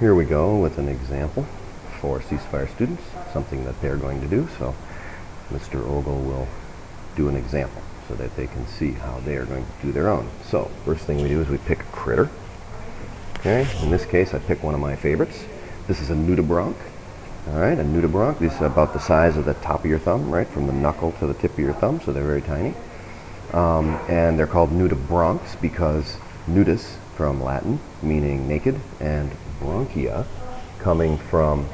here we go with an example for Seasfire students, something that they're going to do. So Mr. Ogle will do an example so that they can see how they are going to do their own. So first thing we do is we pick a critter. Okay, in this case I pick one of my favorites. This is a nudibranch. All right, a nudibranch. These are about the size of the top of your thumb, right, from the knuckle to the tip of your thumb, so they're very tiny. And they're called nudibranchs because nudus from Latin, meaning naked, and bronchia, coming from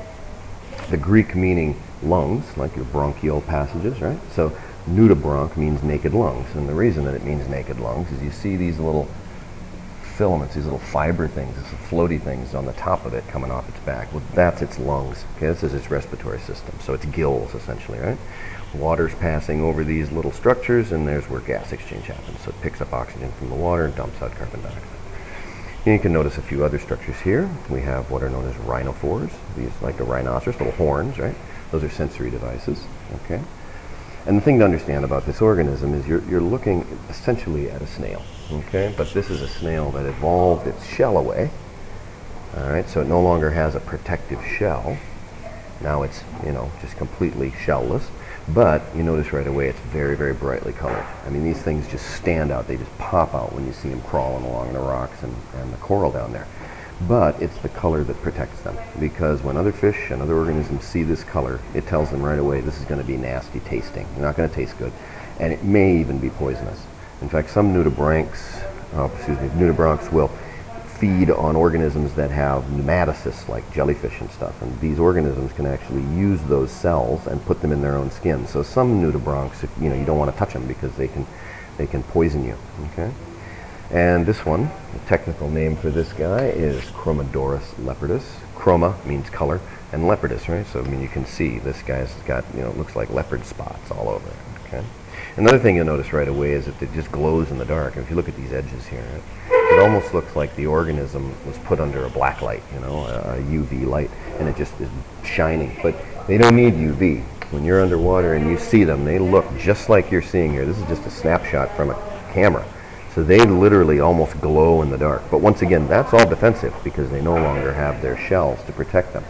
the Greek meaning lungs, like your bronchial passages, right? So nudibranch means naked lungs, and the reason that it means naked lungs is you see these little filaments, these little fiber things, these floaty things on the top of it coming off its back. Well, that's its lungs. Okay, this is its respiratory system, so it's gills essentially, right? Water's passing over these little structures, and there's where gas exchange happens. So it picks up oxygen from the water and dumps out carbon dioxide. And you can notice a few other structures here. We have what are known as rhinophores. These, like a rhinoceros, little horns, right? Those are sensory devices, okay? And the thing to understand about this organism is you're looking essentially at a snail, okay? But this is a snail that evolved its shell away, all right? So it no longer has a protective shell. Now it's, just completely shellless. But you notice right away it's very, very brightly colored. I mean, these things just stand out. They just pop out when you see them crawling along the rocks and the coral down there. But it's the color that protects them, because when other fish and other organisms see this color, it tells them right away this is going to be nasty tasting. They're not going to taste good, and it may even be poisonous. In fact, some nudibranchs will feed on organisms that have nematocysts, like jellyfish and stuff, and these organisms can actually use those cells and put them in their own skin. So some nudibranchs, you don't want to touch them because they can poison you. Okay, and this one, the technical name for this guy is Chromadorus leopardus. Chroma means color, and leopardus, right? So I mean, you can see this guy's got looks like leopard spots all over it. Okay. Another thing you'll notice right away is that it just glows in the dark. And if you look at these edges here, it almost looks like the organism was put under a black light, a UV light, and it just is shining. But they don't need UV. When you're underwater and you see them, they look just like you're seeing here. This is just a snapshot from a camera. So they literally almost glow in the dark. But once again, that's all defensive because they no longer have their shells to protect them.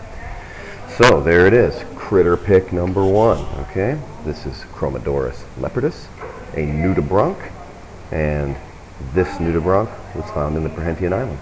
So there it is, critter pick number one, okay? This is Chromadorus leopardus, a nudibranch, and this nudibranch was found in the Perhentian Islands.